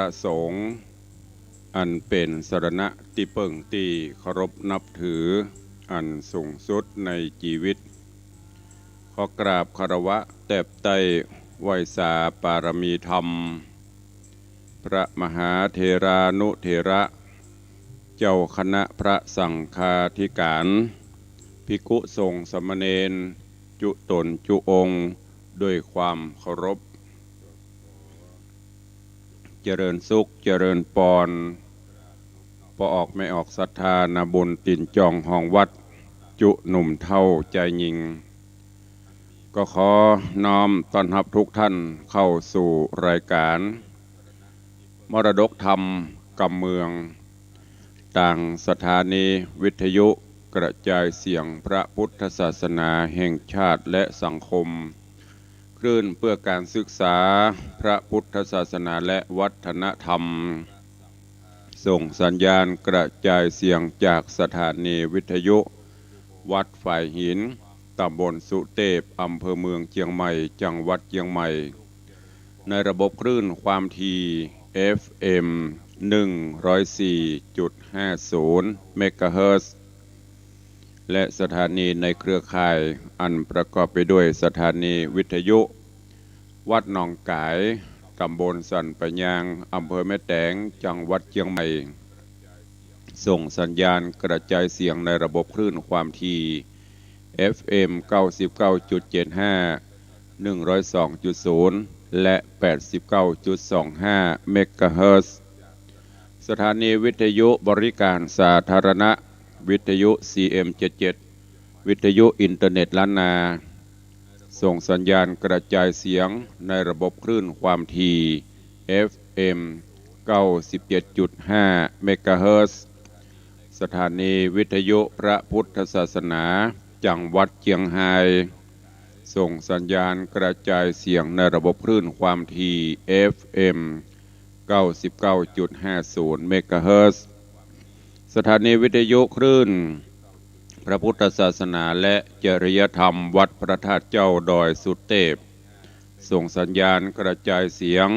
พระสงฆ์อันเป็นสรณะที่เปิ่งที่เคารพนับถืออันสูงสุดในชีวิตขอกราบคารวะแตบไต้ไหวสาปารมีธรรมพระมหาเถรานุเถระเจ้าคณะพระสังฆาธิการภิกขุสงฆ์สามเณรจุตนจุองค์ด้วยความเคารพเจริญสุขเจริญปอนพอออกไม่ออกศรัทธานาบุญตินจองห้องวัดจุหนุ่มเท่าใจยิงก็ขอน้อมต้อนรับทุกท่านเข้าสู่รายการมรดกธรรมกำเมืองต่างสถานีวิทยุกระจายเสียงพระพุทธศาสนาแห่งชาติและสังคมคลื่นเพื่อการศึกษาพระพุทธศาสนาและวัฒนธรรมส่งสัญญาณกระจายเสียงจากสถานีวิทยุวัดฝ่ายหินตำบลสุเทพอำเภอเมืองเชียงใหม่จังหวัดเชียงใหม่ในระบบคลื่นความถี่ FM 104.50 เมกะเฮิรตซ์และสถานีในเครือข่ายอันประกอบไปด้วยสถานีวิทยุวัดหนองกายตำบลสันปะยางอำเภอแม่แตงจังหวัดเชียงใหม่ส่งสัญญาณกระจายเสียงในระบบคลื่นความถี่ FM 99.75 102.0 และ 89.25 เมกะเฮิรตซ์สถานีวิทยุบริการสาธารณะวิทยุ CM77 วิทยุอินเทอร์เน็ตล้านนาส่งสัญญาณกระจายเสียงในระบบคลื่นความถี่ FM 97.5 เมกะเฮิรตซ์สถานีวิทยุพระพุทธศาสนาจังหวัดเชียงรายส่งสัญญาณกระจายเสียงในระบบคลื่นความถี่ FM 99.50 เมกะเฮิรตซ์สถานีวิทยุคลื่นพระพุทธศาสนาและจริยธรรมวัดพระธาตุเจ้าดอยสุเทพส่งสัญญาณกระจายเสียง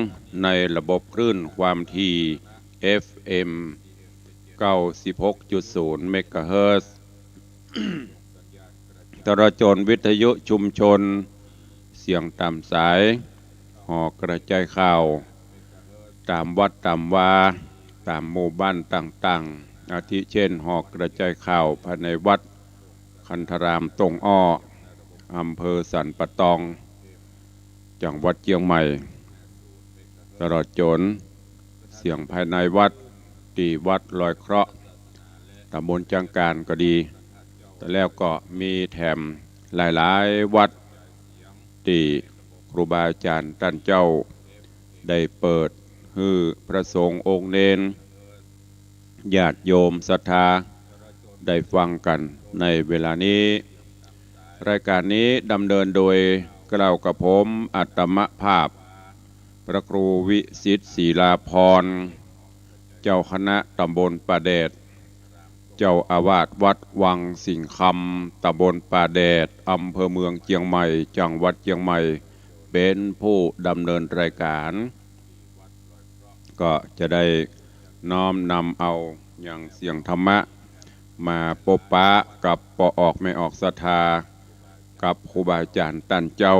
ในระบบคลื่นความถี่ FM 96.0 เมกะเฮิรตซ์จราจรวิทยุชุมชนเสียงตามสายหอกระจายข่าวตามวัดตามวาตามหมู่บ้านต่างๆอาทิเช่นหอกระจายข่าวภายในวัดคันธารามตงอ้ออำเภอสันปะตองจังหวัดเชียงใหม่ตลอดจนเสียงภายในวัดที่วัดลอยเคราะห์ตำบลจังการก็ดีแต่แล้วก็มีแถมหลายๆวัดที่ครูบาอาจารย์ท่านเจ้าได้เปิดให้พระสงฆ์องค์เนนญาติโยมศรัทธาได้ฟังกันในเวลานี้รายการนี้ดำเนินโดยกล่าวกับผมอัตมภาพพระครูวิสิทธิ์ศรีลาภรณ์เจ้าคณะตำบลป่าแดดเจ้าอาวาสวัดวังสิงคำตำบลป่าแดดอำเภอเมืองเชียงใหม่จังหวัดเชียงใหม่เป็นผู้ดำเนินรายการก็จะได้น้อมนำเอาอย่างเสียงธรรมะมาปะปะกับปออกไม่ออกศรัทธากับครูบาอาจารย์ท่านเจ้า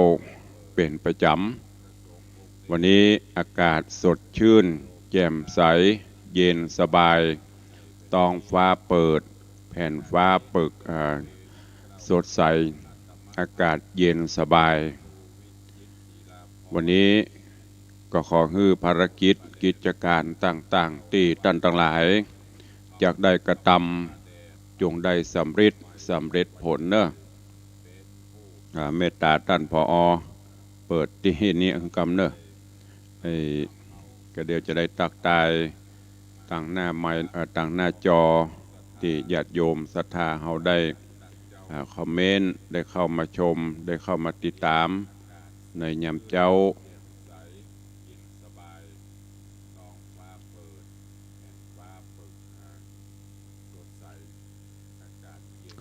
เป็นประจำวันนี้อากาศสดชื่นแจ่มใสเย็นสบายท้องฟ้าเปิดแผ่นฟ้าเปิดสดใสอากาศเย็นสบายวันนี้ก็ขอให้ภารกิจกิจการต่างๆที่ท่านทั้งหลายจากได้กระทำจงได้สำเร็จผลเนอะเมตตาท่านผอ.เปิดที่นี้กำเนอะก็เดี๋ยวจะได้ตักตายต่างหน้าไม้ต่างหน้าจอที่ญาติโยมศรัทธาเขาได้คอมเมนต์ได้เข้ามาชมได้เข้ามาติดตามในยามเจ้า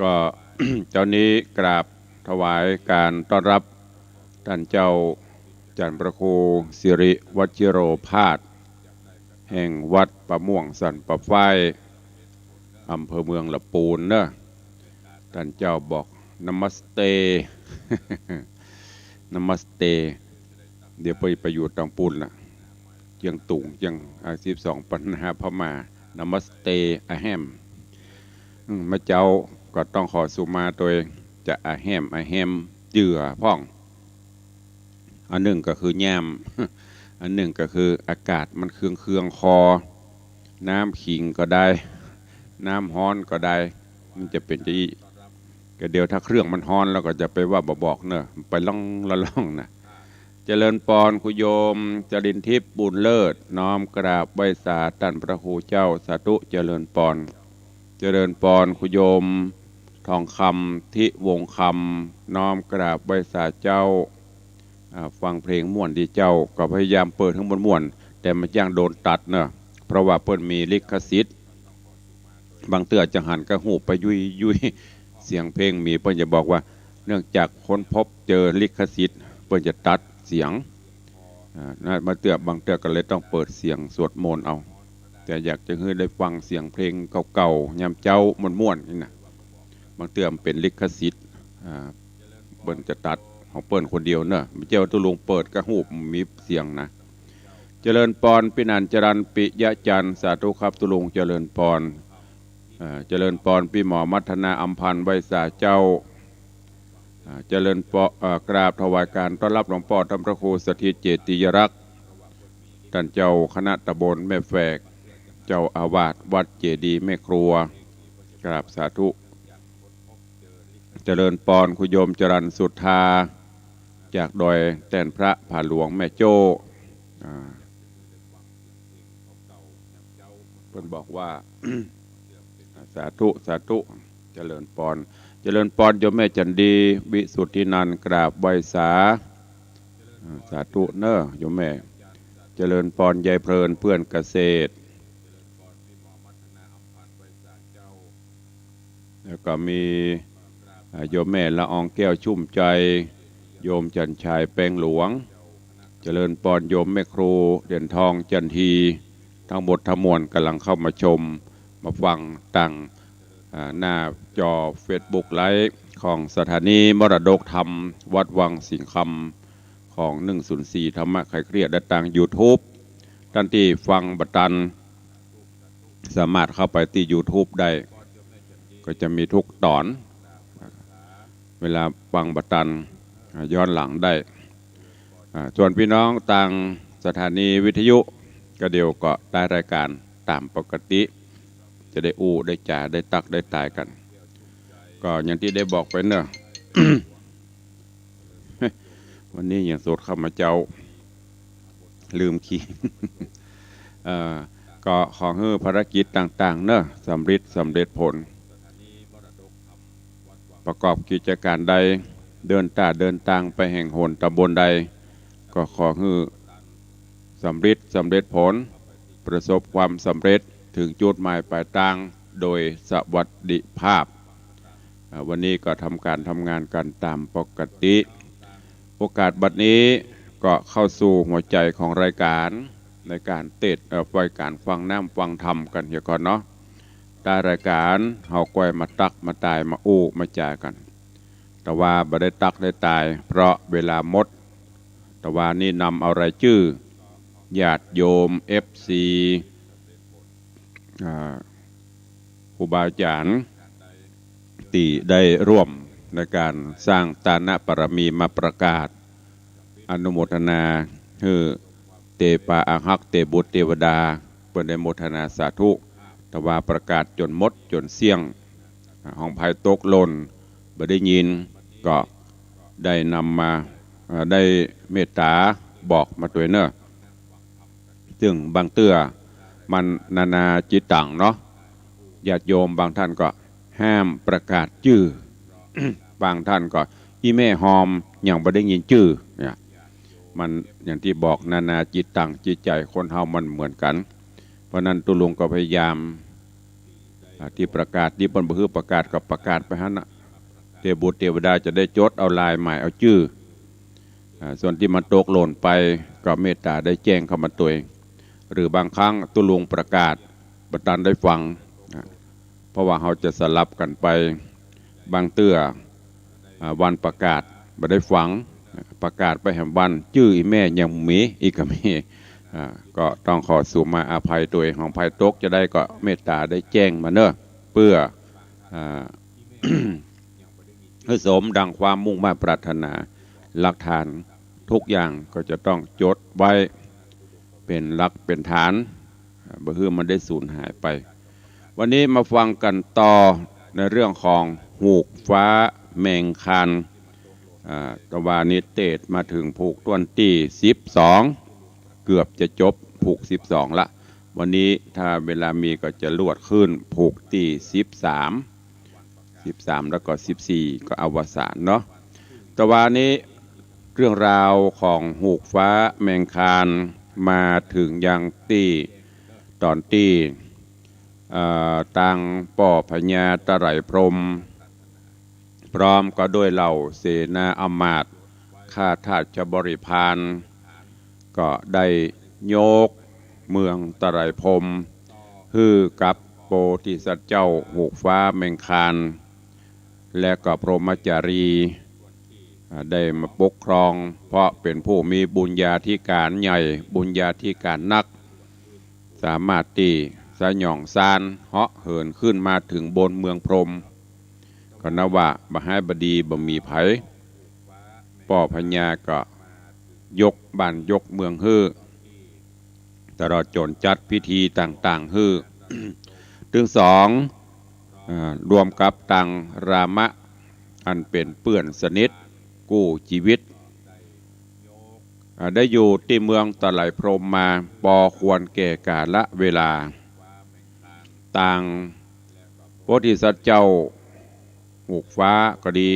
ก็ เจ้านี้กราบถวายการต้อนรับท่านเจ้าจันทร์พระครูสิริวชิโรภาส แห่งวัดประม่วงสันประฝ้ายอำเภอเมืองละปูนเนอะท่านเจ้าบอกนมัสเต นมัสเตเดี๋ยวไปอยู่ตังปูนล่ะเจียงตุงเจียง12ปัญหาพม่านมัสเตอาแฮมมาเจ้าก็ต้องขอสุมาโดยจะอาแฮมเจือพ่องอันหนึ่งก็คือแยม อันหนึ่งก็คืออากาศมันเคืองคอน้ำขิงก็ได้น้ำฮ้อนก็ได้มันจะเป็นจะอีก็เดี๋ยวถ้าเครื่องมันฮ้อนแล้วก็จะไปว่าบอกเนอะไปล่องละล่องนะเจริญปอนคุโยมจรินทิพย์บุญเลิศน้อมกราบไหว้สาท่านพระครูเจ้าสาธุเจริญปอนเจริญปอนคุโยมทองคำทิวงคำน้อมกราบไหว้สาเจ้าฟังเพลงม่วนที่เจ้าก็พยายามเปิดทั้งม่วนแต่มันยังโดนตัดเนอะเพราะว่าเปิ้นมีลิขสิทธิ์บางเตื้อจังหันก็หูไปยุยเสียงเพลงมีเปิ้นจะบอกว่าเนื่องจากค้นพบเจอลิขสิทธิ์เปิ้นจะตัดเสียงนะมาเตื้อบางเตื้อก็เลยต้องเปิดเสียงสวดมนต์เอาแต่อยากจะให้ได้ฟังเสียงเพลงเก่าๆยามเจ้าม่วนๆนี่นะบางเตื้อมันเป็นลิขสิทธิ์เปิ้นจะตัดของเปิ้นคนเดียวเนอะเจ้าตุลุงเปิดกระหูมีเสียงนะเจริญปอนปินันจรันปิยะจันสาธุครับตุลุงเจริญปอนเจริญปอนปีหมอมัทนาอัมพันธ์ไวสาเจ้าเจริญปอกราบถวายการต้อนรับหลวงพ่อธรรมพระครูสถิตเจติยรักษ์ท่านเจ้าคณะตำบลแม่แฝกเจ้าอาวาสวัดเจดีย์แม่ครัวกราบสาธุเจริญปอนคุโยมจรัญสุทธาจากดอยแตนพระผาหลวงแม่โจ้เพิ่นบอกว่า สาธุเจริญปอนโยมแม่จันดีวิสุทธินันท์กราบไหว้สาธุเนอะโยมแม่เจริญปอนยายเพลินเพื่อนเกษตรแล้วก็มีโยมแม่ละอองแก้วชุ่มใจโยมจันชายแปลงหลวงเจริญปอนโยมแม่ครูเด่นทองจันทีทั้งหมดทั้งมวลกำลังเข้ามาชมมาฟังตั้งหน้าจอ Facebook ไลฟ์ของสถานีมรดกธรรมวัดวังสิงคำของ104ธรรมะใครเครียดได้ต่าง YouTube ท่านที่ฟังบัตันสามารถเข้าไปที่ YouTube ได้ก็จะมีทุกตอนเวลาฟังบัตันย้อนหลังได้ส่วนพี่น้องต่างสถานีวิทยุก็เดียวก็ได้รายการตามปกติจะได้อู้ได้จ่าได้ตักได้ตายกันก็อย่างที่ได้บอกไปเนอะ วันนี้อย่างสดเข้ามาเจ้าลืมขี้ ก็ขอให้ภารกิจต่างๆเนอะสำเร็จผลประกอบกิจการใดเดินทางไปแห่งหนตำบลใดก็ขอให้สำเร็จผลประสบความสำเร็จถึงจุดหมายปลายทางโดยสวัสดิภาพวันนี้ก็ทำงานกันตามปกติโอกาสบัดนี้ก็เข้าสู่หัวใจของรายการในการเตะไว้การฟังน้ำฟังธรรมกันเดี๋ยวก่อนเนาะได้รายการเฮาก้อยมาตักมาตายมาอู้มาจ่ากันแต่ว่าบ่ได้ตักได้ตายเพราะเวลาหมดแต่ว่านี่นำเอารายชื่อญาติโยม FC ครูบาอาจารย์ที่ได้ร่วมในการสร้างตานะปรมีมาประกาศอนุโมทนาคือเตปาอาหักเตบุตรเทวดาเปิดได้โมทนาสาธุแต่ว่าประกาศจนมดจนเสี่ยงห้องภายตกหล่นบ่ได้ยินก็ได้นำมาได้เมตตาบอกมาตัวเนอะซึ่งบางเตื้อมันนานาจิตต่างเนาะญาติโยมบางท่านก็ห้ามประกาศชื่อ บางท่านก็อีแม่หอมอย่างบ่ได้ยินชื่อเนี่ยมันอย่างที่บอกนานาจิตต่างจิตใจคนเฮามันเหมือนกันเพราะนั้นตุลุงก็พยายามที่ประกาศที่บนบือประกาศกับประกาศไปฮะนะเทบุตรเทวดาจะได้จดเอาลายหมายเอาชื่อส่วนที่มันตกหล่นไปก็เมตตาได้แจ้งเข้ามาตัวเอง หรือบางครั้งตุลุงประกาศบัตันได้ฟังเพราะว่าเขาจะสลับกันไปบางเตื้อวันประกาศบ่ได้ฟังประกาศไปแห่งวันจื้ออีแม่ยังมีอีกก็มีก็ต้องขอสู่มาอภัยตัวเองของภัยตกจะได้ก็เมตตาได้แจ้งมาเนอะเพื่อให้สมดังความมุ่งมั่นปรารถนาหลักฐานทุกอย่างก็จะต้องจดไว้เป็นหลักเป็นฐานบ่ให้มันได้สูญหายไปวันนี้มาฟังกันต่อในเรื่องของหูกฟ้าแมงคันตะวานิเตศมาถึงผูกต้นที่12เกือบจะจบผูก12ละวันนี้ถ้าเวลามีก็จะลวดขึ้นผูกที่13แล้วก็14ก็อวสานเนาะตะวานี้เรื่องราวของหูกฟ้าแมงคานมาถึงยังที่ตอนที่ตังป่อพญาตะไหรพรหมพร้อมก็ด้วยเหล่าเสนาอมาตย์ข้าทาสบริพารก็ได้โยกเมืองตะไหรพรหมฮือกับโพธิสัตว์เจ้าหูกฟ้าแมงคานและก็พรหมจารีได้มาปกครองเพราะเป็นผู้มีบุญญาธิการใหญ่บุญญาธิการนักสามารถตีสยองซานเหาะเหินขึ้นมาถึงบนเมืองพรหมก็นับว่ามหาบดีบ่มีไผป่อพญาก็ยกบ้านยกเมืองฮื้อตลอดจนจัดพิธีต่างๆฮื้อถึงรวมกับตังรามะอันเป็นเปื้อนสนิทกู้ชีวิตได้อยู่ที่เมืองตะไหลพรหมมาพอควรแก่กาลเวลาต่างโพธิสัตว์เจ้าหูกฟ้าก็ดี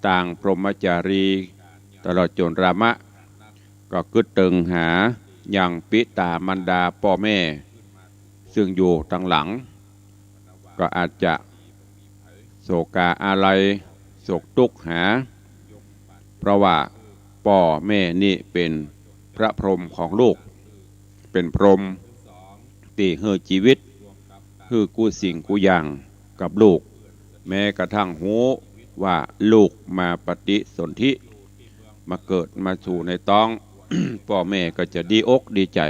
ต่างพรหมจารีตลอดจนรามะก็กึดตึงหาอย่างปิตามันดาพ่อแม่ซึ่งอยู่ทางหลังก็อาจจะโศกาอาลัยโศกทุกข์หาเพราะว่าพ่อแม่นี่เป็นพระพรหมของลูกเป็นพรหมที่ให้ชีวิตคือกู้สิ่งกู้อย่างกับลูกแม้กระทั่งหูว่าลูกมาปฏิสนธิมาเกิดมาสู่ในท้อง พ่อแม่ก็จะดีอกดีใจ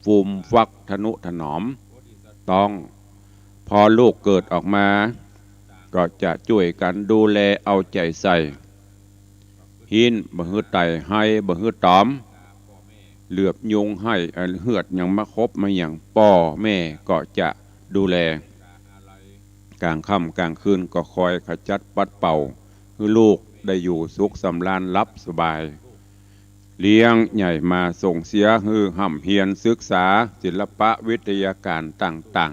ฟูมฟักทนุถนอมต้องพอลูกเกิดออกมาก็จะช่วยกันดูแลเอาใจใส่หินบ่ฮือไตให้บ่ฮือตอมเหลือบยุงให้เหือดยังมาคบมาอย่างพ่อแม่ก็จะดูแลกลางค่ำกลางคืนก็คอยขจัดปัดเป่าให้ลูกได้อยู่สุขสำราญรับสบายเลี้ยงใหญ่มาส่งเสียฮือห่ำเพียรศึกษาศิลปะวิทยาการต่าง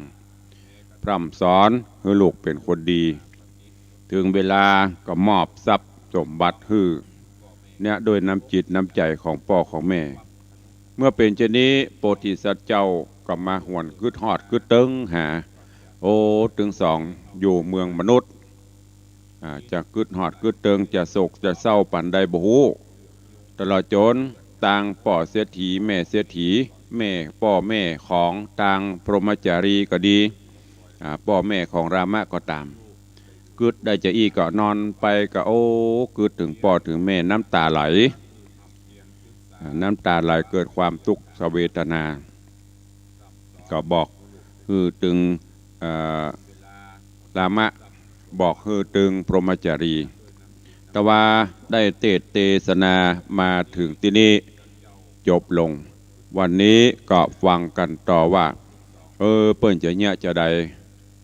ๆพร่ำสอนให้ลูกเป็นคนดีถึงเวลาก็มอบทรัพย์สมบัติฮือเนี่ยโดยน้ำจิตน้ำใจของพ่อของแม่เมื่อเป็นเช่นนี้โพธิสัตว์เจ้าก็มาหวนกึดฮอดกึดตึงหาโอ้ถึงสองอยู่เมืองมนุษย์จะกึดฮอดกึดตึงจะโศกจะเศร้าปันใดบ่ฮู้ตลอดจนต่างป่อเสียถีแม่เสียถีแม่พ่อแม่ของต่างพรหมจารีก็ดีพ่อแม่ของรามะก็ตามกึดได้จะอีก็นอนไปก็โอ้กึดถึงพ่อถึงแม่น้ำตาไหลเกิดความทุกข์เวทนาก็บอกคือตึงรามะบอกคือตึงพรหมจารีแต่ว่าได้เทศนามาถึงที่นี้จบลงวันนี้ก็ฟังกันต่อว่าเปิ้นจะเนี่ยจะใด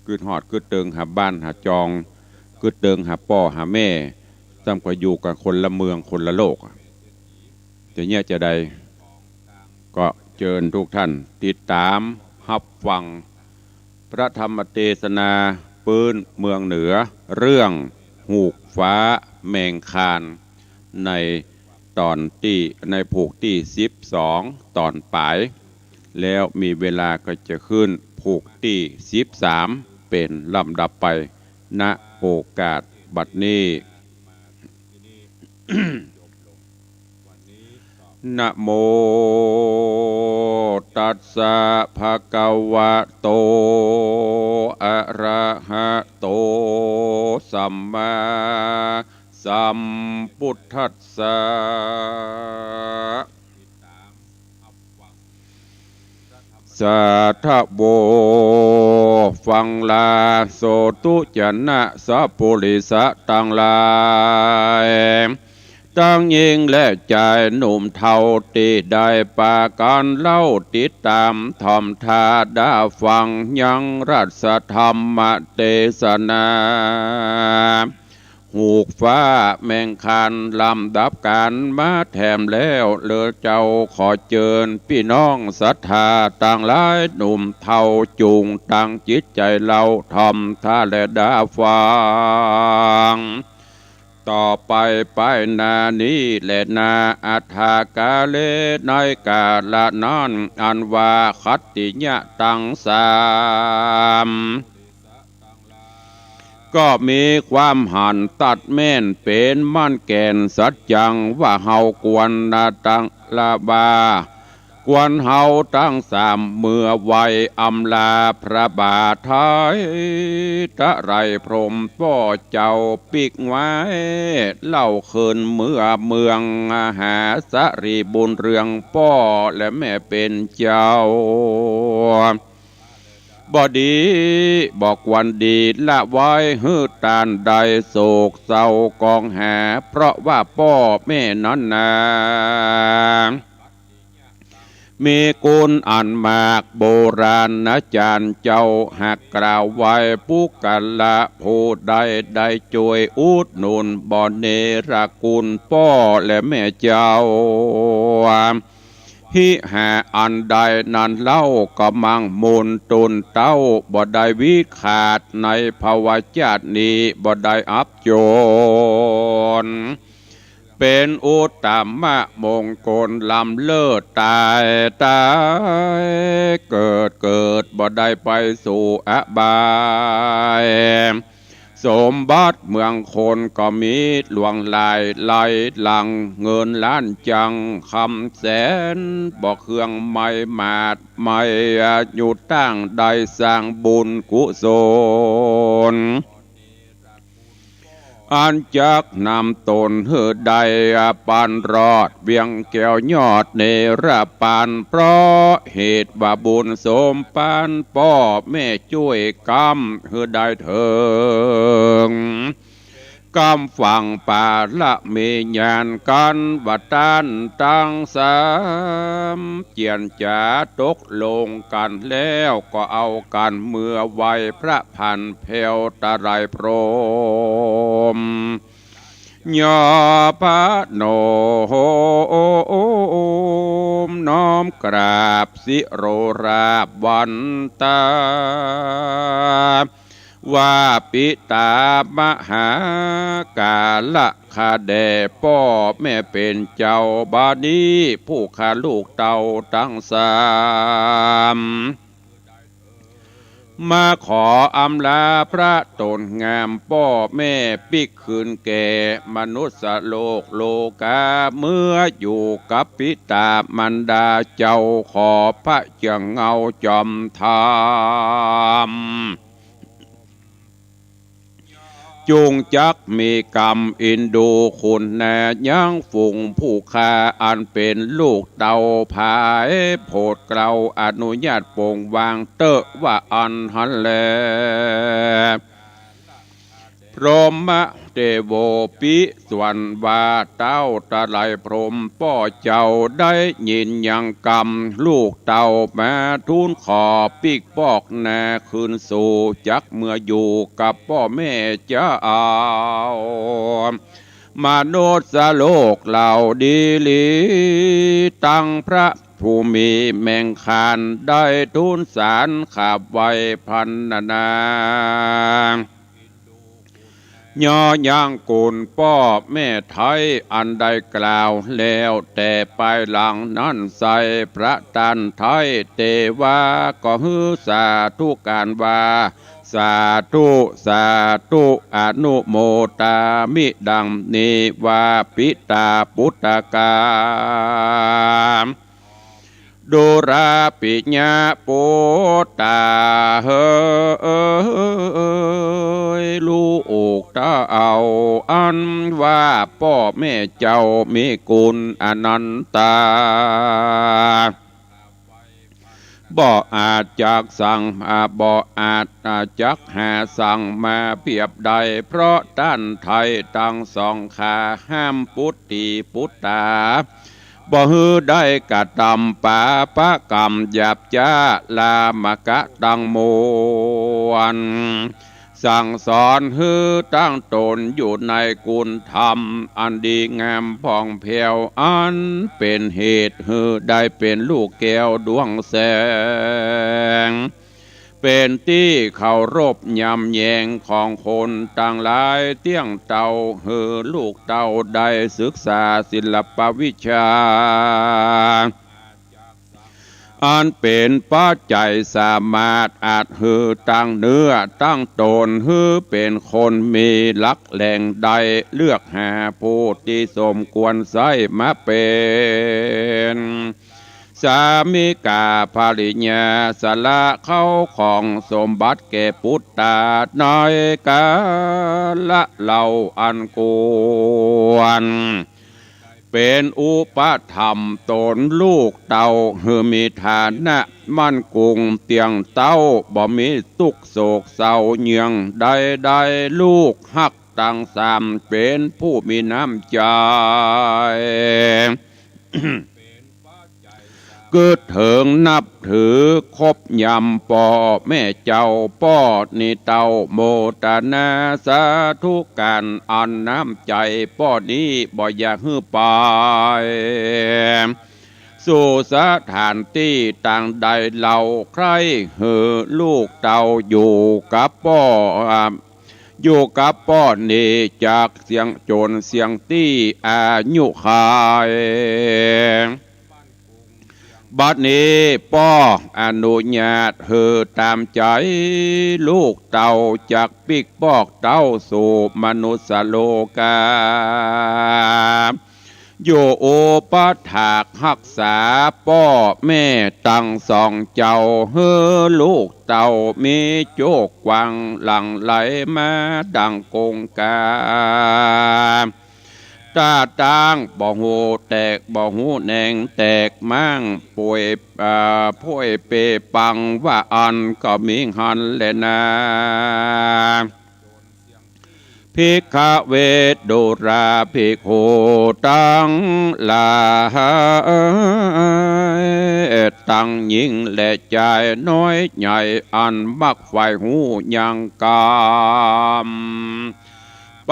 กึดฮอดกึดตึงหาบ้านหาจองกึดตึงหาพ่อหาแม่ซ้ำก็อยู่กันคนละเมืองคนละโลกจะเนี่ยจะใดก็เชิญทุกท่านติดตามรับฟังพระธรรมเทศนาปืนเมืองเหนือเรื่องหูกฟ้าแมงคานในตอนที่ในผูกที่12ตอนปลายแล้วมีเวลาก็จะขึ้นผูกที่13เป็นลำดับไปณโอกาสบัดนี้ ข นะโมตัสสะภะคะวะโตอะระหะโตสัมมาสัมพุทธัสสะสาธุโบฟังลาโสตุจนะสัพพุริสะตังหลายตั้งยิงและใจหนุ่มเทาตีได้ปาการเล่าติดตามทอมทาดาฟังยังรัศธรรมเทศนาหูกฟ้าแมงคันลำดับการมาแถมแล้วเลอเจ้าขอเจิญพี่น้องศรัทธาต่างหลายหนุ่มเทาจูงตั้งจิตใจเราทอมท่าและดาฟังต่อไปไปนานี้และนาอัฏฐากาเลในกาละนั้นอันว่าคัตติยะตังสามก็มีความหันตัดแม่นเป็นมั่นแก่นสัจจังว่าเฮากวนนาตังลาบากวนเฮาตั้งสามเมื่อไวอำลาพระบาทไทยตะไรพรหมพ่อเจ้าปิกไว้เล่าคืนเมื่อเมืองหาสรีบุญเรืองพ่อและแม่เป็นเจ้าบอดีบอกวันดีละไว้ฮือตานใดโศกเศร้ากองหาเพราะว่าพ่อแม่นั้นนามีกุลอันมากโบราณอาจารย์เจ้าหากกล่าวไว้ปุกัลละผู้ใดได้ช่วยอุดหนุนบ่เนรกุลพ่อและแม่เจ้าฮิหาอันใดนั้นเล่าก็มังมูลตุนเต้าบ่ได้วิขาดในภาวะชาตินี้บ่ได้อับโจรเป็นอุตตมะมงคลลำเลิศตายเกิดบ่ได้ไปสู่อบายสมบัติเมืองคนก็มีหลวงลายไหลหลังเงินล้านจังคำแสนบอกเครื่องไม่มาดไม่อยู่ตั้งได้สร้างบุญกุศลอันจักนำตนเฮือใดปานรอดเวียงแก้วยอดเนรปานเพราะเหตุว่าบุญสมปานพ่อแม่ช่วยกรรมเฮือใดเถิงกำฝั่งป่าละเมีญาณกันวัดตันตั้งสามเจียนจ๋าตกลงกันแล้วก็เอากันเมื่อไวพระพันเพวตะไรพรมยอพระโนมน้อมกราบสิโรราบวันตาว่าปิตามหากาละคาแด่พ่อแม่เป็นเจ้าบาดีผู้ขาลูกเต่าตั้งสามมาขออำลาพระตนงามพ่อแม่ปิกคืนแก่มนุษย์โลกโลกาเมื่ออยู่กับปิตามันดาเจ้าขอพระเจ้าเงาจอมธรรมจงจักมีกรรมอินดูคุณแน่ยังฝูงผู้ฆ่าอันเป็นลูกเต่าผายโพดเกลาอนุญาตปงวางเตอะว่าอันหันแลพรหมเทโวปิสวรรวาเต้าตะไลพรหมพ่อเจ้าได้ยินยังกรรมลูกเต่ามาทูลขอปิกปอกแน่คืนสู่จักเมื่ออยู่กับพ่อแม่เจ้ามนุษย์โลกเหล่าดีลีตั้งพระผู้มีแมงคานได้ทูลสารขับไว้พันนาย่อย่างกุลพ่อแม่ไทยอันใดกล่าวแล้วแต่ไปหลังนั้นใส่พระตันไทยเตวาก็ฮือสาธุการว่า สาธุสาธุอนุโมตามิดังนิวาปิตาปุตตะกาดุราปิญญาปุตตาเฮยลูกตาเอาอันว่าพ่อแม่เจ้ามีกุลอนันตาบ่อาจจากสั่งบ่อาจจักหาสั่งมาเปรียบใดเพราะด้านไทยตั้งสองขาห้ามปุตติปุตตาบ่ฮือได้กระทำป่าปะกรรมหยาบจ้าลามกะดังมวลสั่งสอนฮือตั้งตนอยู่ในกุลธรรมอันดีงามผ่องแผ้วอันเป็นเหตุฮือได้เป็นลูกแก้วดวงแสงเป็นที่เคารพยำแยงของคนต่างหลายเตี้ยงเต่าฮือลูกเต่าได้ศึกษาศิลปวิชาอันเป็นปัจจัยสามารถอาจฮือตั้งเนื้อตั้งตนฮือเป็นคนมีลักแหล่งใดเลือกหาผู้ที่สมควรใช้มาเป็นสามิกาภริญาสละเข้าของสมบัติแก่ปุตตาน้อยกาละเหล่าอันกวนเป็นอุปธรรมตนลูกเต่าหือมีฐานะมั่นคงเตียงเต้าบ่มีทุกโศกเศร้าเยืองใดลูกฮักตั้งสามเป็นผู้มีน้ำใจ เกิดเถิงนับถือคบยำป่อแม่เจ้าป้อนี่เต้าโมตนาสาธุการอันน้ำใจป้อนี้บ่อยากฮื้อไปสู่สถานที่ต่างใดเหล่าใครเหือลูกเต้าอยู่กับป้อนี่จากเสียงโจรเสียงตี้อายุขายบัดนี้ป้ออนุญาตเฮอตามใจลูกเต่าจากปิกปอกเต่าสู่มนุษย์โลกาโยโอปถากรักษาป้อแม่ตั้งสองเจ้าเฮอลูกเต่ามีโจกกวังหลังไหลมาดังกงกาตาต่างบ่หูแตกบ่หูแหนงแตกมั่งป่วยพ่วยเปปังว่าอันก็มีหันแลนาภิกขเวทโดราภิกขุตั้งลาตั้งหญิงและใจน้อยใหญ่อันมักไฟหูยังกาม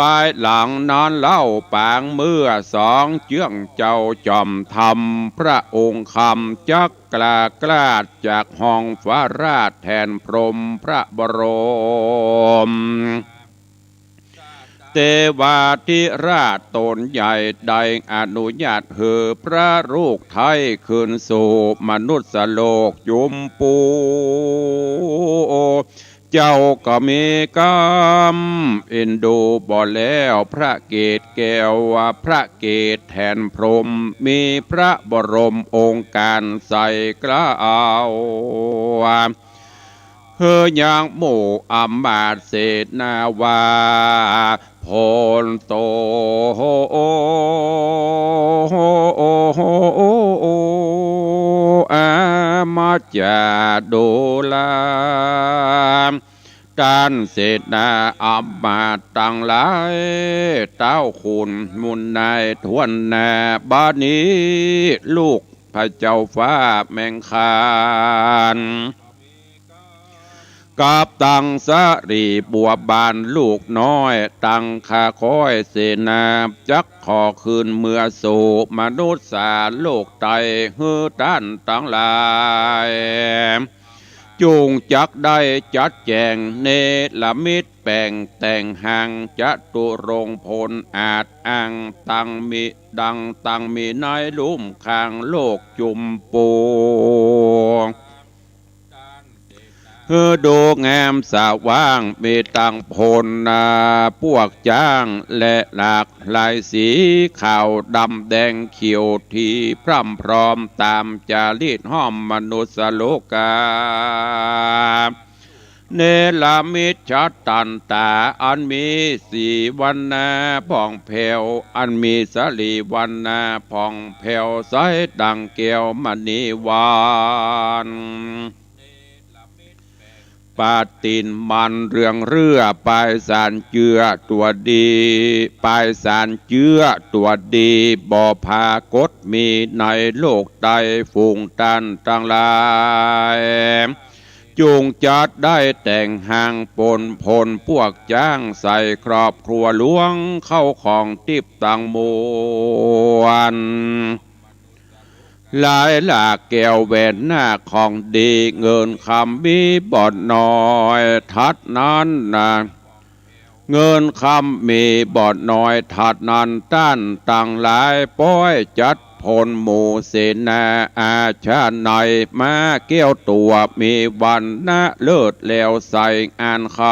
ปลายหลังนอนเล่าปางเมื่อสองเจื้องเจ้าจอมธรรมพระองค์คำจักกล้าจากห้องฟ้าราชแทนพรหมพระบรมเทวาธิราชตนใหญ่ได้อนุญาตเหือพระลูกไทยคืนสู่มนุษย์โลกยุมปูเจ้าก็มีกรรมเอ็นดูบ่แล้วพระเกศแก้วว่าพระเกศแทนพรหมมีพระบรมองค์การใส่กล้าวเฮยังหมู่อำมาตย์เศษนาวาพลโตอามาจาโดลาด้านเศษนาอัมมาตั้งหลายเต้าคุณมุนนายทวนนาบานี้ลูกพระเจ้าฟ้าแมงคานกับตังสรีบัวบานลูกน้อยตังคาคอยเสนาจักขอคืนเมื่อสู่มนุษย์สาโลกไตฮือด้านตั้งหลายจูงจักได้จัดแจงเนลมิตรแป่งแต่งหางจัตุรงพลอาจอ้างตังมีนายลุ่มข้างโลกจุมปู เฮือดูงามสาว่างมีตังพลพวกจ้างและหลากหลายสีขาวดำแดงเขียวที่พร่ำพร้อมตามจารีตห้อมมนุษย์โลกาเนลามิตชัดตันตาอันมีสีวันนาผ่องแผ้วอันมีสลีวันนาผ่องแผ้วใสดังแก้วมณีวานปาตินมันเรืองเรือปลายสารเจือตัวดีปลายสารเจือตัวดีบ่อพากดมีในโลกใดฝูงตันตั้งหลายจูงจัดได้แต่งห่างปนพลพวกจ้างใส่ครอบครัวหลวงเข้าของติบตังมวนหลายหลากแก้วแหวนหน้าของดีเงินคำมีบ่อนน้อยทัดนั้นนะเงินคำมีบ่อนน้อยทัดนั้นต้านต่างหลายป้อยจัดพลหมู่เสนาอาชาในมาเกี้ยวตัวมีวันนะเลิศแล้วใส่อ่านคำ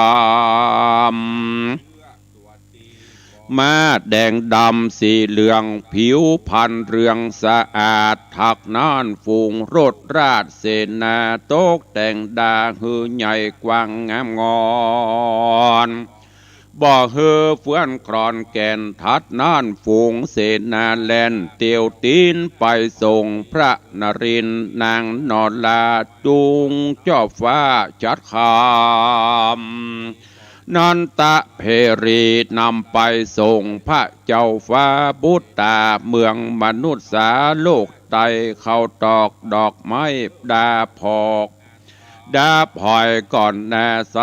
มาแดงดำสีเหลืองผิวพันเรืองสะอาดทักนานฝูงรถราชเสนาโตกแต่งดาหือใหญ่กว้างงามงอนบ่เฮือเฟื่อนครอนแก่นทัดน่านฝูงเสนาแลนเตียวตีนไปส่งพระนรินทร์นางนอนลาจูงเจ้าฟ้าจัดคำนันตะเพรีนำไปส่งพระเจ้าฟ้าบุตตาเมืองมนุษย์สาโลกไตเข้าตอกดอกไม้ดาพอกดาบหอยก่อนแน่ไซ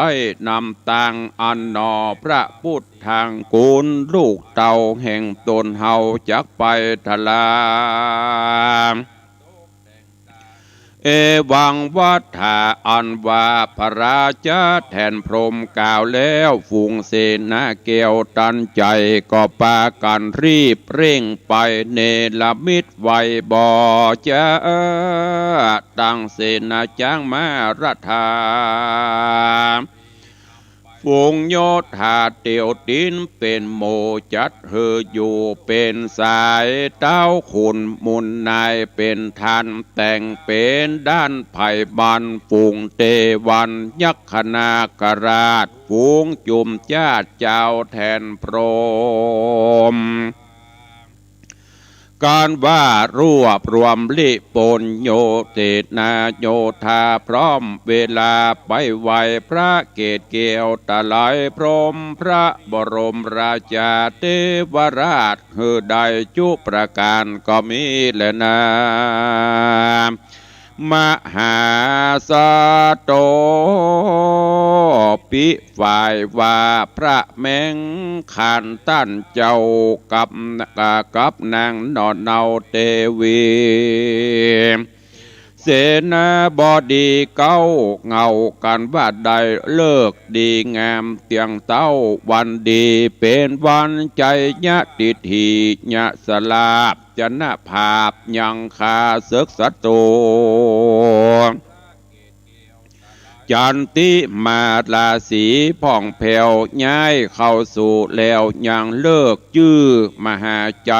นำตังอันนอพระพุทธทางกูลลูกเต่าแห่งตนเฮาจักไปทลาเอวังวัฏฐาอันว่าพระราชาแทนพรหมกล่าวแล้วฝูงเสนาเกียวตันใจก็ปากันรีบเร่งไปเนลมิตไวบ่จะตั้งเสนาจ้างมารัฐาฝูงโยธาเตียวตินเป็นโมจัดเฮออยู่เป็นสายเต้าขุนมุนนายเป็นทันแต่งเป็นด้านไผ่บันฝูงเตวันยักษนากราชฝูงจุมญาติเจ้าแทนพรหมการว่ารวบรวมลิปนโยเตนาโยธาพร้อมเวลาไปไหวพระเกศเกี่ยวตะไลพรหมพระบรมราชาเทวราชเฮือใดจุประการก็มีแลนะมหาสโตปิฝ่ายว่าพระแมงขานตั้นเจ้ากับนางนอนเนาเตวีเสนาบดีเก้าเงากันว่าใดเลิกดีงามเตียงเต้าวันดีเป็นวันใจญะติทีญะสลาบจนะภาพยังคาเสกสัตโตจันติมาลาสีผ่องแผ่วย้ายเข้าสู่แล้วยังเลิกจื้อมหาใจ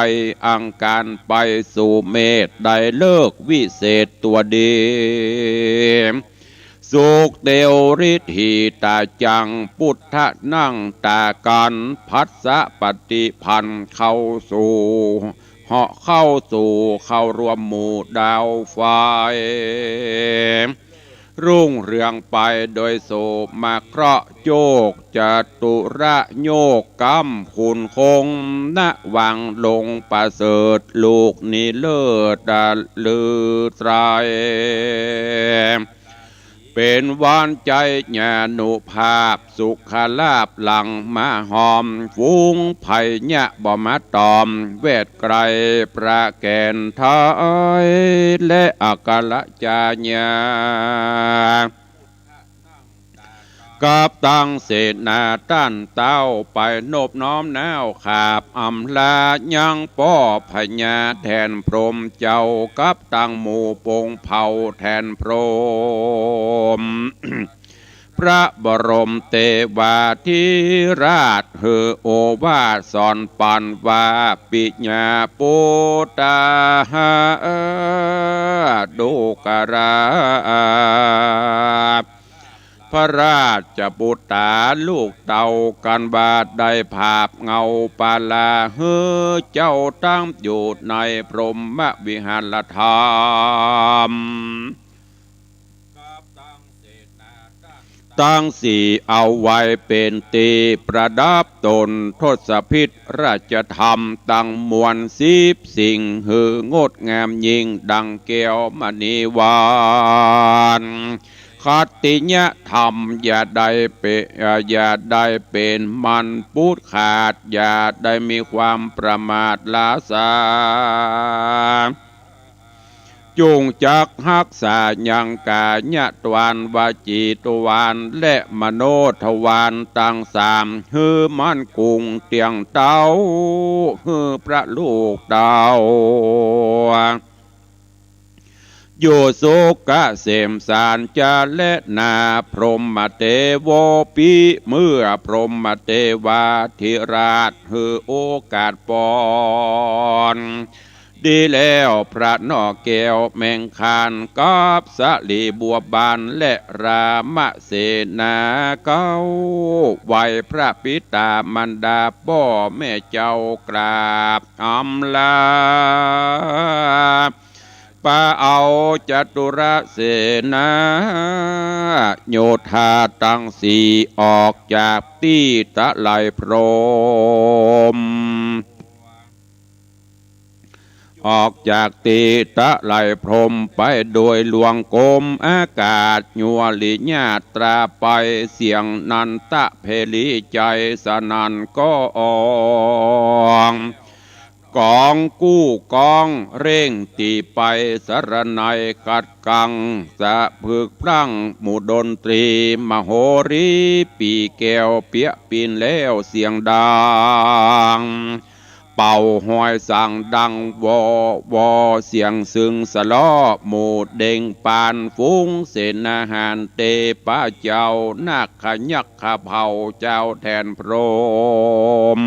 อังการไปสู่เมตได้เลิกวิเศษตัวดีสุขเดวฤทธิตาจังพุทธนั่งตากันพัสสะปฏิพันธ์เข้าสู่เหาะเข้าสู่เข้ารวมหมู่ดาวไฟรุ่งเรืองไปโดยโสมาเคราะห์โยกจตุระโยกกำคุณคงณวังลงประเสริฐลูกนิเลิศลือไตรเป็นวานใจญาณุภาพสุขลาภหลังมาหอมฟูงไผ่ญะบ่มาตอมเวทไกรประแกนทายและอากาลจาญา กับตั้งเศษนาต้านเต้าไปโนบน้อมแนวขาบอำลายังป้อพญาแทนพรหมเจ้ากับตั้งหมู่ปงเผาแทนพรหม พระบรมเทวาธิราชเฮอโอวาทสอนปันว่าปิญญาปุตตาดูกราพระราชบุตรลูกเต่ากันบาดได้ภาพเงาปาลาเฮอเจ้าตั้งอยู่ในพรหมวิหารธรรมตั้งสี่เอาไว้เป็นตีประดับตนทศพิษราชธรรมตั้งมวล10 สิ่งหืองดงามยิ่งดังแก้วมณีวานขัตติยธรรมอย่าได้เป็นมันพูดขาดอย่าได้มีความประมาทลาสาจงจักรักษายังกายตวันวาจีตวันและมโนทวารตั้งสามฮือมันกุงเตียงเต้าฮือพระลูกเต้าโยโสกะเสมสารจาและนาพรหมเทโวปีเมื่อพรหมเทวาธิราชฮือโอกาสปอนดีแล้วพระนอแก้วแมงคานกับสลีบัวบานและรามเสนาเก้าไหวพระปิตามันดาพ่อแม่เจ้ากราบอำลาปาเอาจตุรเสนาโยธาตั้งสีออกจากตีตะไลพรหมออกจากตีตะไลพรหมไปโดยหลวงกรมอากาศยัวลิญาตราไปเสียงนันตะเพลีใจสนันก็อองกองกู้กองเร่งตีไปสรนัยกัดกังสะพึกพรั่งหมู่ดนตรีมโหรีปีแก้วเปียปีนแล้วเสียงดังเป่าหอยสั่งดังวอเสียงซึ่งสล้อหมู่เด้งปานฟุ้งเสนาหารเตป้าเจ้านาคขยักขะเผาเจ้าแทนพรหม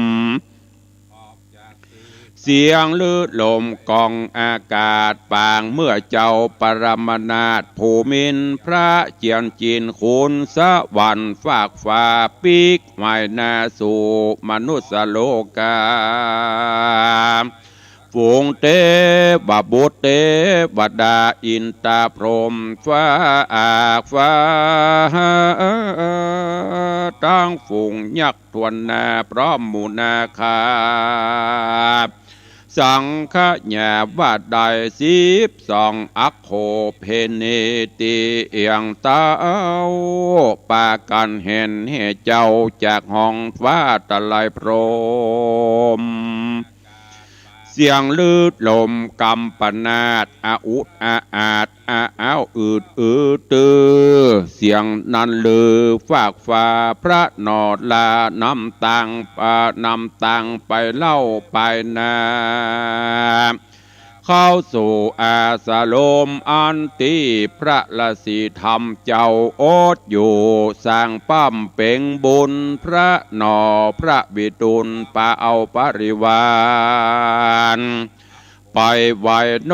เสียงลืดลมกองอากาศปางเมื่อเจ้าปรมานาถภูมินพระเจียนจินคุณสวรรค์ฝากฟ้าปีกไม่นาสู่มนุษย์โลกาฝูงเทวบุตรเทวดาอินตาพรหมฟ้าฟ้าตั้งฝูงยักษ์ทวนนาพร้อมหมู่นาคาสังฆญาวัดใด12อัคโคเพเนติเอียงเต้าปากันเห็นเหตุเจ้าจากห้องฟ้าตะไลพรหมเสียงลืดลมกำปนาดอุดอาดอ้าวอืดตือเสียงนั้นลือฝากฟ้าพระนอดลานำตังไปเล่าไปนาเข้าสู่อาสาลมอันตีพระละสีธรรมเจ้าโอดอยู่สร้างปั้มเป่งบุญพระนอพระบิดุลปาเอาปริวารไปไหวน